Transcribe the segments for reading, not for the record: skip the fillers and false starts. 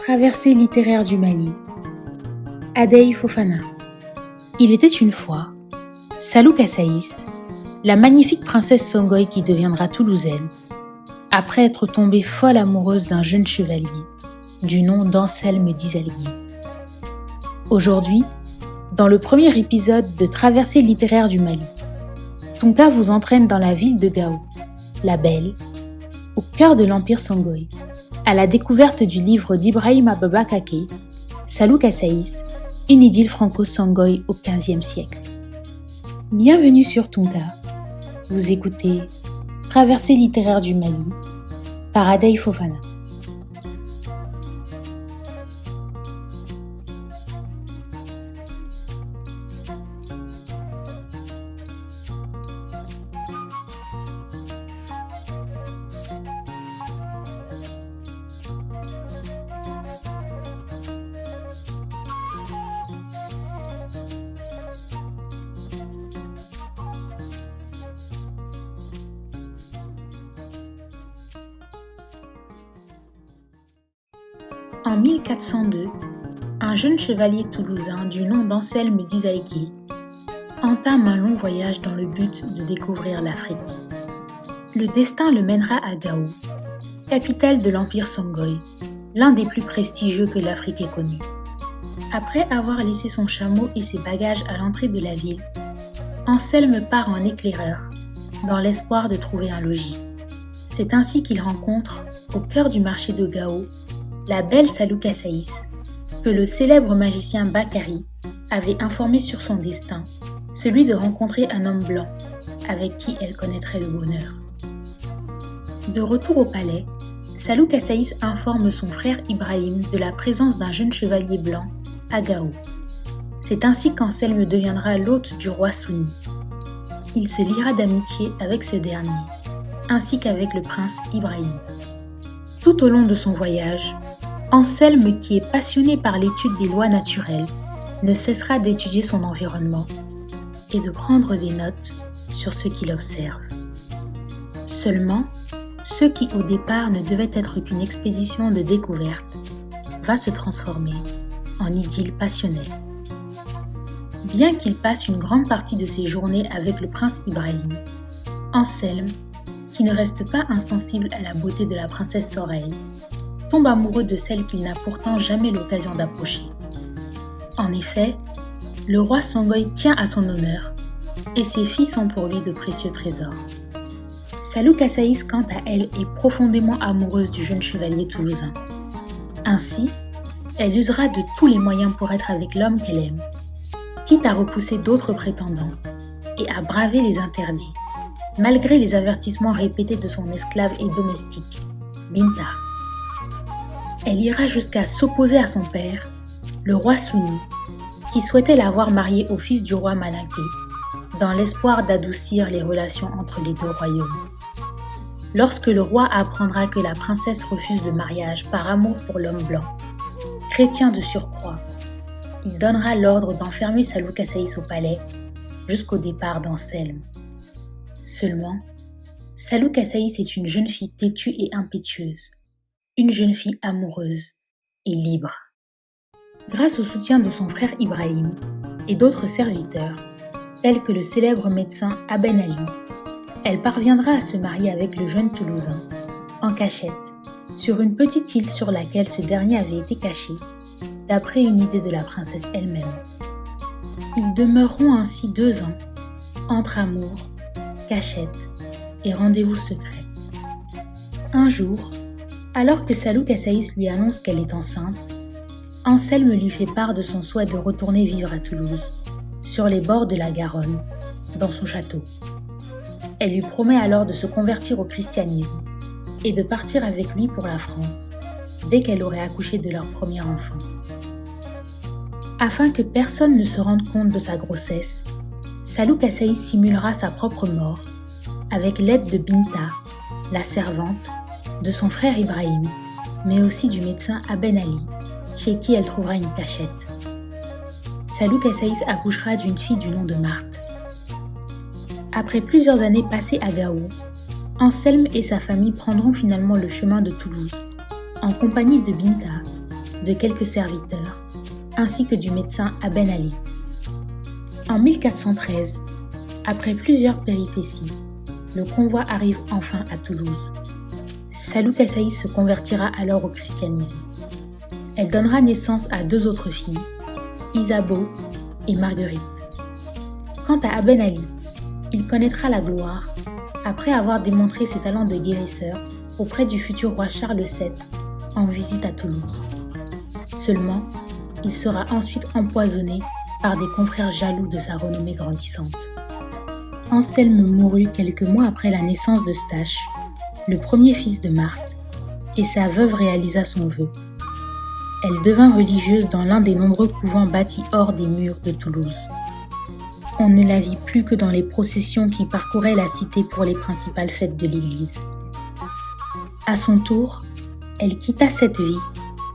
Traversée littéraire du Mali. Adey Fofana. Il était une fois, Salou Kassaïs, la magnifique princesse Songoï qui deviendra toulousaine, après être tombée folle amoureuse d'un jeune chevalier, du nom d'Anselme d'Isalguier. Aujourd'hui, dans le premier épisode de Traversée littéraire du Mali, Tonka vous entraîne dans la ville de Gao, la belle, au cœur de l'empire Songoï, à la découverte du livre d'Ibrahim Ababa Kaké, Salou Kassaïs, une idylle franco-songoï au XVe siècle. Bienvenue sur Tonka. Vous écoutez Traversée littéraire du Mali par Adey Fofana. En 1402, un jeune chevalier toulousain du nom d'Anselme d'Isalguier entame un long voyage dans le but de découvrir l'Afrique. Le destin le mènera à Gao, capitale de l'Empire Songoï, l'un des plus prestigieux que l'Afrique ait connu. Après avoir laissé son chameau et ses bagages à l'entrée de la ville, Anselme part en éclaireur, dans l'espoir de trouver un logis. C'est ainsi qu'il rencontre, au cœur du marché de Gao, la belle Salou Kassaïs, que le célèbre magicien Bakary avait informé sur son destin, celui de rencontrer un homme blanc, avec qui elle connaîtrait le bonheur. De retour au palais, Salou Kassaïs informe son frère Ibrahim de la présence d'un jeune chevalier blanc à Gao. C'est ainsi qu'Anselme deviendra l'hôte du roi Souni. Il se liera d'amitié avec ce dernier, ainsi qu'avec le prince Ibrahim. Tout au long de son voyage, Anselme, qui est passionné par l'étude des lois naturelles, ne cessera d'étudier son environnement et de prendre des notes sur ce qu'il observe. Seulement, ce qui au départ ne devait être qu'une expédition de découverte va se transformer en idylle passionnelle. Bien qu'il passe une grande partie de ses journées avec le prince Ibrahim, Anselme, qui ne reste pas insensible à la beauté de la princesse Soreille, tombe amoureux de celle qu'il n'a pourtant jamais l'occasion d'approcher. En effet, le roi Songoï tient à son honneur et ses filles sont pour lui de précieux trésors. Salou Kassaïs, quant à elle, est profondément amoureuse du jeune chevalier toulousain. Ainsi, elle usera de tous les moyens pour être avec l'homme qu'elle aime, quitte à repousser d'autres prétendants et à braver les interdits, malgré les avertissements répétés de son esclave et domestique, Binta. Elle ira jusqu'à s'opposer à son père, le roi Souni, qui souhaitait la voir mariée au fils du roi Malinké, dans l'espoir d'adoucir les relations entre les deux royaumes. Lorsque le roi apprendra que la princesse refuse le mariage par amour pour l'homme blanc, chrétien de surcroît, il donnera l'ordre d'enfermer Salou Kassaïs au palais jusqu'au départ d'Anselme. Seulement, Salou Kassaïs est une jeune fille têtue et impétueuse, une jeune fille amoureuse et libre. Grâce au soutien de son frère Ibrahim et d'autres serviteurs, tels que le célèbre médecin Aben Ali, elle parviendra à se marier avec le jeune Toulousain, en cachette, sur une petite île sur laquelle ce dernier avait été caché, d'après une idée de la princesse elle-même. Ils demeureront ainsi 2 ans, entre amour, cachette et rendez-vous secret. Un jour, alors que Salou Kassaïs lui annonce qu'elle est enceinte, Anselme lui fait part de son souhait de retourner vivre à Toulouse, sur les bords de la Garonne, dans son château. Elle lui promet alors de se convertir au christianisme et de partir avec lui pour la France, dès qu'elle aurait accouché de leur premier enfant. Afin que personne ne se rende compte de sa grossesse, Salou Kassaïs simulera sa propre mort, avec l'aide de Binta, la servante, de son frère Ibrahim, mais aussi du médecin Aben Ali, chez qui elle trouvera une cachette. Salou Kassaïs accouchera d'une fille du nom de Marthe. Après plusieurs années passées à Gao, Anselme et sa famille prendront finalement le chemin de Toulouse, en compagnie de Binta, de quelques serviteurs, ainsi que du médecin Aben Ali. En 1413, après plusieurs péripéties, le convoi arrive enfin à Toulouse. Salou Kassaïs se convertira alors au christianisme. Elle donnera naissance à 2 autres filles, Isabeau et Marguerite. Quant à Aben Ali, il connaîtra la gloire après avoir démontré ses talents de guérisseur auprès du futur roi Charles VII en visite à Toulouse. Seulement, il sera ensuite empoisonné par des confrères jaloux de sa renommée grandissante. Anselme mourut quelques mois après la naissance de Stache, le premier fils de Marthe, et sa veuve réalisa son vœu. Elle devint religieuse dans l'un des nombreux couvents bâtis hors des murs de Toulouse. On ne la vit plus que dans les processions qui parcouraient la cité pour les principales fêtes de l'Église. À son tour, elle quitta cette vie,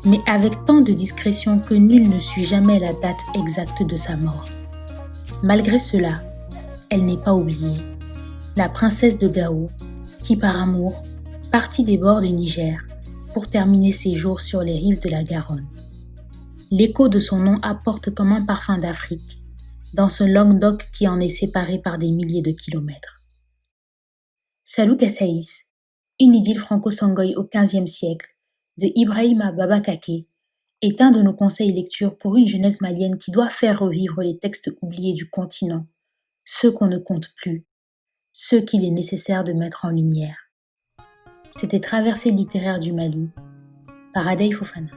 mais avec tant de discrétion que nul ne sut jamais la date exacte de sa mort. Malgré cela, elle n'est pas oubliée. La princesse de Gao, qui par amour partit des bords du Niger pour terminer ses jours sur les rives de la Garonne. L'écho de son nom apporte comme un parfum d'Afrique, dans ce Languedoc qui en est séparé par des milliers de kilomètres. Salou Kassaïs, une idylle franco-sangoï au XVe siècle, de Ibrahima Baba Kaké, est un de nos conseils lecture pour une jeunesse malienne qui doit faire revivre les textes oubliés du continent, ceux qu'on ne compte plus, ceux qu'il est nécessaire de mettre en lumière. C'était Traversée littéraire du Mali, par Adey Fofana.